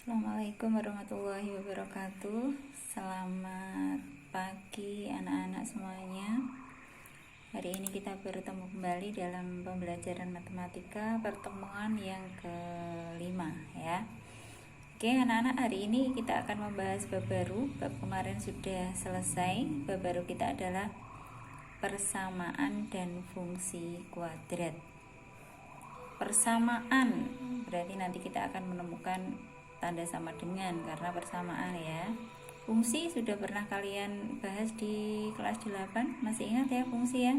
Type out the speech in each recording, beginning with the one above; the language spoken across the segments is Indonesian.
Assalamualaikum warahmatullahi wabarakatuh. Selamat pagi anak-anak semuanya. Hari ini kita bertemu kembali dalam pembelajaran matematika pertemuan yang kelima ya. Oke anak-anak, hari ini kita akan membahas bab baru. Bab kemarin sudah selesai. Bab baru kita adalah persamaan dan fungsi kuadrat. Persamaan berarti nanti kita akan menemukan tanda sama dengan karena persamaan ya. Fungsi sudah pernah kalian bahas di kelas 8, masih ingat ya fungsi ya?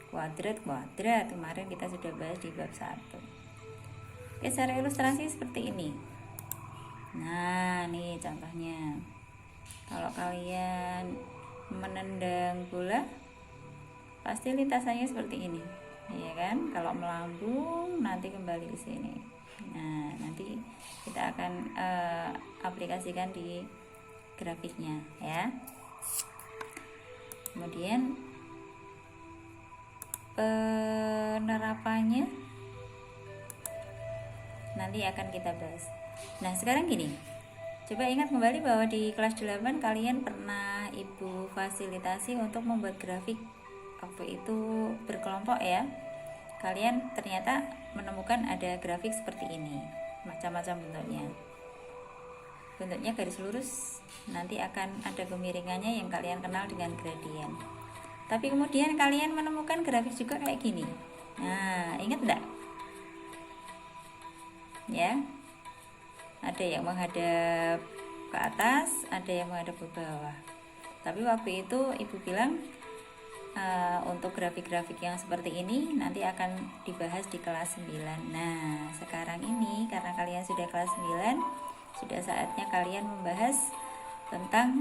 Kuadrat kemarin kita sudah bahas di bab 1. Oke, secara ilustrasi seperti ini. Nah, nih contohnya. Kalau kalian menendang bola, pasti lintasannya seperti ini. Ya kan? Kalau melambung nanti kembali ke sini. Nah, nanti kita akan aplikasikan di grafiknya ya. Kemudian penerapannya nanti akan kita bahas. Nah, sekarang gini. Coba ingat kembali bahwa di kelas 8 kalian pernah Ibu fasilitasi untuk membuat grafik waktu itu berkelompok ya. Kalian ternyata menemukan ada grafik seperti ini, macam-macam bentuknya garis lurus, nanti akan ada kemiringannya yang kalian kenal dengan gradien. Tapi kemudian kalian menemukan grafik juga kayak gini. Nah, ingat enggak? Ya, ada yang menghadap ke atas, ada yang menghadap ke bawah. Tapi waktu itu Ibu bilang untuk grafik-grafik yang seperti ini nanti akan dibahas di kelas 9. Nah, sekarang ini karena kalian sudah kelas 9, sudah saatnya kalian membahas tentang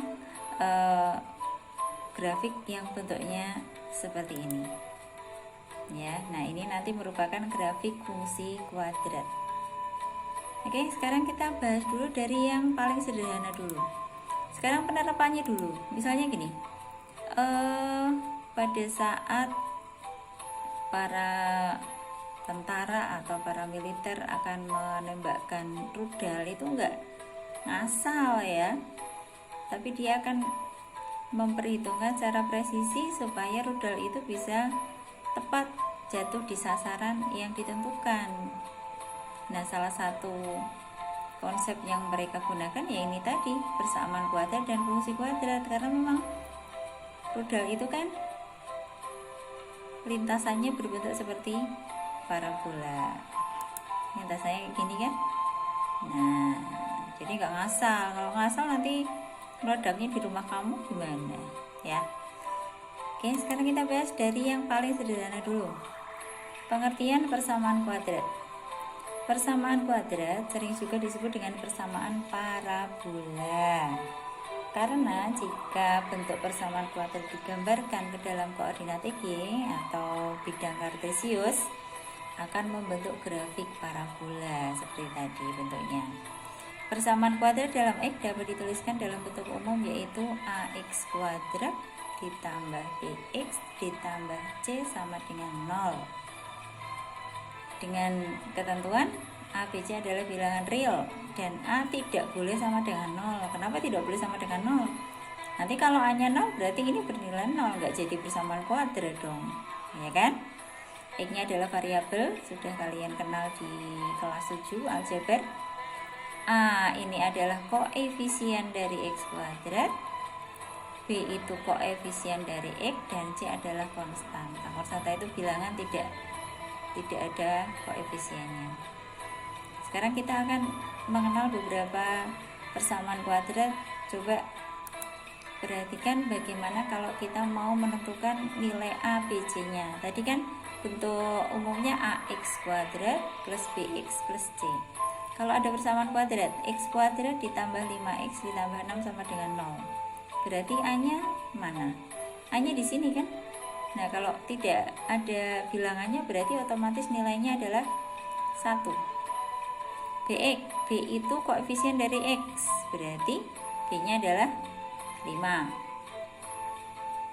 grafik yang bentuknya seperti ini. Ya, nah ini nanti merupakan grafik fungsi kuadrat. Oke, sekarang kita bahas dulu dari yang paling sederhana dulu. Sekarang penerapannya dulu. Misalnya gini. Pada saat para tentara atau para militer akan menembakkan rudal itu enggak ngasal ya, tapi dia akan memperhitungkan secara presisi supaya rudal itu bisa tepat jatuh di sasaran yang ditentukan. Nah, salah satu konsep yang mereka gunakan ya ini tadi, persamaan kuadrat dan fungsi kuadrat, karena memang rudal itu kan lintasannya berbentuk seperti parabola. Lintasannya gini kan? Nah, jadi nggak ngasal. Kalau ngasal nanti meledaknya di rumah kamu gimana? Ya. Oke, sekarang kita bahas dari yang paling sederhana dulu. Pengertian persamaan kuadrat. Persamaan kuadrat sering juga disebut dengan persamaan parabola. Karena jika bentuk persamaan kuadrat digambarkan ke dalam koordinat X atau bidang kartesius akan membentuk grafik parabola seperti tadi bentuknya. Persamaan kuadrat dalam X dapat dituliskan dalam bentuk umum yaitu AX kuadrat ditambah BX ditambah C sama dengan 0. Dengan ketentuan A, B, C adalah bilangan real dan A tidak boleh sama dengan 0. Kenapa tidak boleh sama dengan 0? Nanti kalau A-nya 0 berarti ini bernilai 0, nggak jadi persamaan kuadrat dong, ya kan? X-nya adalah variabel, sudah kalian kenal di kelas 7 aljabar. A ini adalah koefisien dari X kuadrat, B itu koefisien dari X, dan C adalah konstanta. Konstanta itu bilangan tidak ada koefisiennya. Sekarang kita akan mengenal beberapa persamaan kuadrat. Coba perhatikan bagaimana kalau kita mau menentukan nilai A, B, C-nya. Tadi kan bentuk umumnya AX kuadrat plus BX plus C. Kalau ada persamaan kuadrat, X kuadrat ditambah 5X ditambah 6 sama dengan 0. Berarti A-nya mana? A-nya di sini kan? Nah, kalau tidak ada bilangannya berarti otomatis nilainya adalah 1. BX, B itu koefisien dari X, berarti B-nya adalah 5.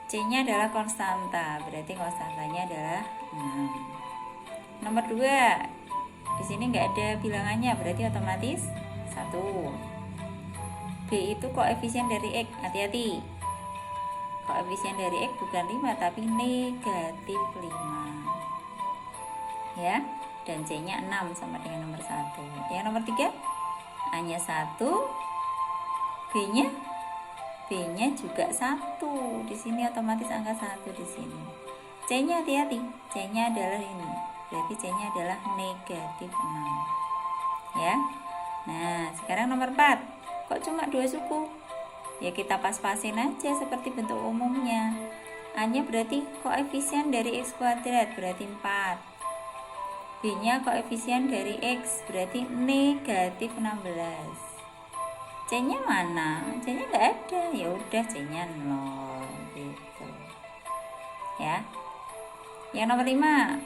C-nya adalah konstanta, berarti konstantanya adalah 6. Nomor 2, di sini nggak ada bilangannya, berarti otomatis 1. B itu koefisien dari X, hati-hati. Koefisien dari X bukan 5 tapi negatif 5. Ya, dan C-nya 6 sama dengan nomor 1. Yang nomor 3 A-nya 1, B-nya juga 1. Di sini otomatis angka 1 di sini. C-nya hati-hati. C-nya adalah ini. Berarti C-nya adalah negatif 6. Ya. Nah, sekarang nomor 4. Kok cuma 2 suku? Ya kita pas-pasin aja seperti bentuk umumnya. A-nya berarti koefisien dari X kuadrat, berarti 4. B-nya koefisien dari X, berarti negatif 16. C-nya mana? C-nya nggak ada. Ya udah, C-nya 0 gitu. Ya. Yang nomor 5.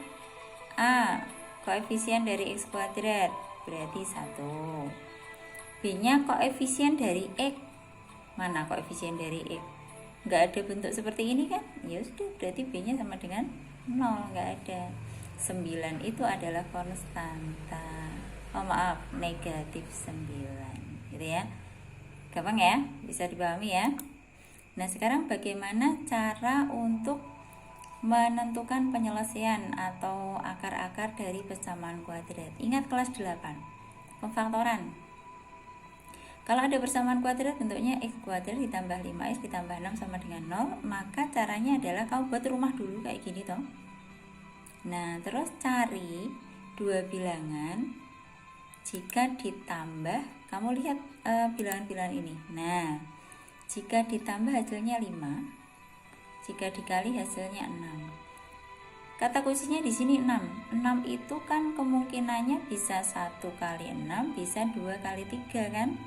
A, koefisien dari X kuadrat, berarti 1. B-nya koefisien dari X. Mana koefisien dari X? Nggak ada bentuk seperti ini kan? Ya sudah, berarti B-nya sama dengan 0, nggak ada. 9 itu adalah konstanta. Oh maaf, negatif 9. Gitu ya. Gampang ya? Bisa dipahami ya? Nah, sekarang bagaimana cara untuk menentukan penyelesaian atau akar-akar dari persamaan kuadrat? Ingat kelas 8, pemfaktoran. Kalau ada persamaan kuadrat bentuknya X kuadrat ditambah 5X ditambah 6 sama dengan 0, maka caranya adalah kamu buat rumah dulu kayak gini toh. Nah, terus cari dua bilangan jika ditambah, kamu lihat bilangan-bilangan ini. Nah, jika ditambah hasilnya 5, jika dikali hasilnya 6. Kata kuncinya di sini 6. 6 itu kan kemungkinannya bisa 1 kali 6, bisa 2 kali 3 kan?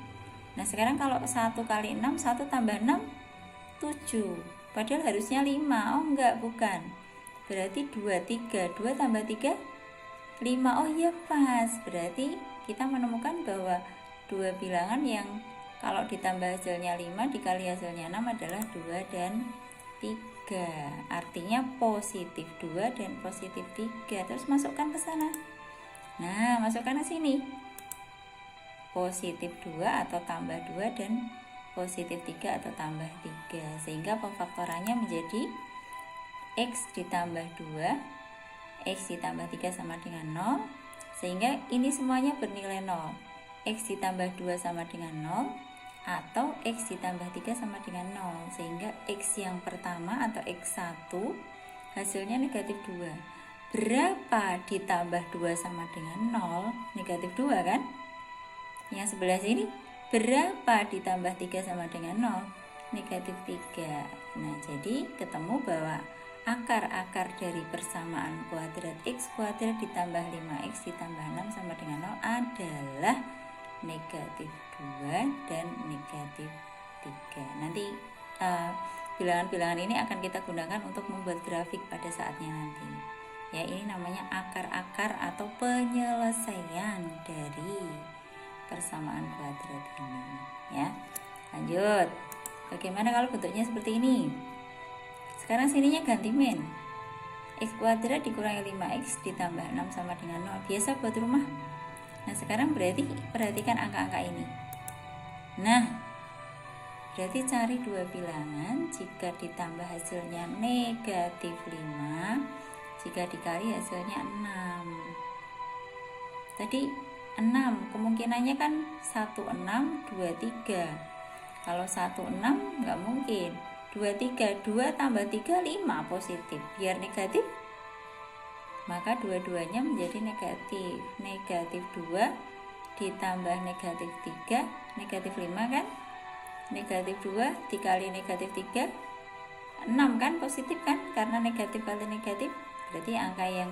Nah, sekarang kalau 1 kali 6, 1 tambah 6, 7. Padahal harusnya 5. Oh enggak, bukan. Berarti 2, 3. 2 tambah 3, 5. Oh iya pas. Berarti kita menemukan bahwa dua bilangan yang kalau ditambah hasilnya 5 dikali hasilnya 6 adalah 2 dan 3. Artinya positif 2 dan positif 3. Terus masukkan ke sana. Nah, masukkan ke sini. Positif 2 atau tambah 2 dan positif 3 atau tambah 3. Sehingga pemfaktorannya menjadi X ditambah 2, X ditambah 3 sama dengan 0. Sehingga ini semuanya bernilai 0. X ditambah 2 sama dengan 0, atau X ditambah 3 sama dengan 0. Sehingga X yang pertama atau X1 hasilnya negatif 2. Berapa ditambah 2 sama dengan 0? Negatif 2 kan? Yang sebelah sini berapa ditambah 3 sama dengan 0? Negatif 3. Nah, jadi ketemu bahwa akar-akar dari persamaan kuadrat X kuadrat ditambah 5X ditambah 6 sama dengan 0 adalah negatif 2 dan negatif 3. Nanti bilangan-bilangan ini akan kita gunakan untuk membuat grafik pada saatnya nanti. Ya, ini namanya akar-akar atau penyelesaian dari persamaan kuadrat ini. Ya, lanjut. Bagaimana kalau bentuknya seperti ini? Sekarang sininya ganti min. X kuadrat dikurangi 5X ditambah 6 sama dengan 0. Biasa buat rumah. Nah, sekarang berarti perhatikan angka-angka ini. Nah, berarti cari dua bilangan jika ditambah hasilnya negatif 5, jika dikali hasilnya 6. Tadi 6, kemungkinannya kan 1, 6, 2, 3. Kalau 1, 6 nggak mungkin. 2, 3, 2 tambah 3, 5 positif. Biar negatif, maka dua-duanya menjadi negatif. Negatif 2 ditambah negatif 3, negatif 5 kan? Negatif 2 dikali negatif 3, 6 kan? Positif kan? Karena negatif kali negatif, berarti angka yang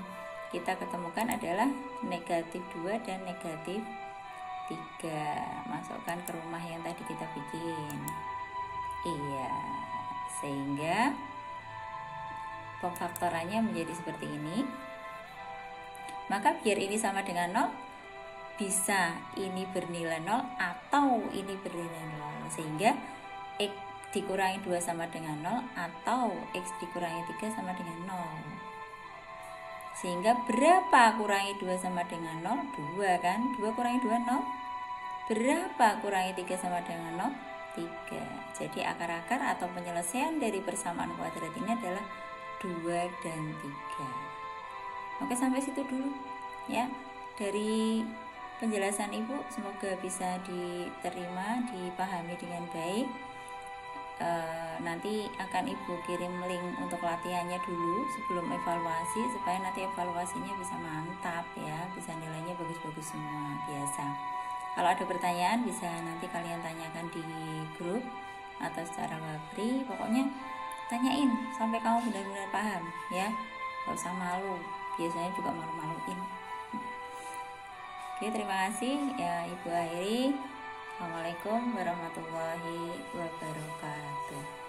kita ketemukan adalah negatif 2 dan negatif 3. Masukkan ke rumah yang tadi kita bikin. Iya, sehingga pemfaktorannya menjadi seperti ini. Maka biar ini sama dengan 0, bisa ini bernilai 0 atau ini bernilai 0. Sehingga X dikurangi 2 sama dengan 0 atau X dikurangi 3 sama dengan 0. Sehingga berapa kurangi 2 sama dengan 0? 2 kan? 2 kurangi 2, 0. Berapa kurangi 3 sama dengan 0? 3. Jadi akar-akar atau penyelesaian dari persamaan kuadrat ini adalah 2 dan 3. Oke, sampai situ dulu ya. Dari penjelasan Ibu semoga bisa diterima, dipahami dengan baik. Nanti akan Ibu kirim link untuk latihannya dulu sebelum evaluasi, supaya nanti evaluasinya bisa mantap ya, bisa nilainya bagus-bagus semua biasa. Kalau ada pertanyaan bisa nanti kalian tanyakan di grup atau secara wabri. Pokoknya tanyain sampai kamu benar-benar paham ya, gak usah malu, biasanya juga malu-maluin. Oke, terima kasih ya, Ibu akhiri. Assalamualaikum warahmatullahi wabarakatuh.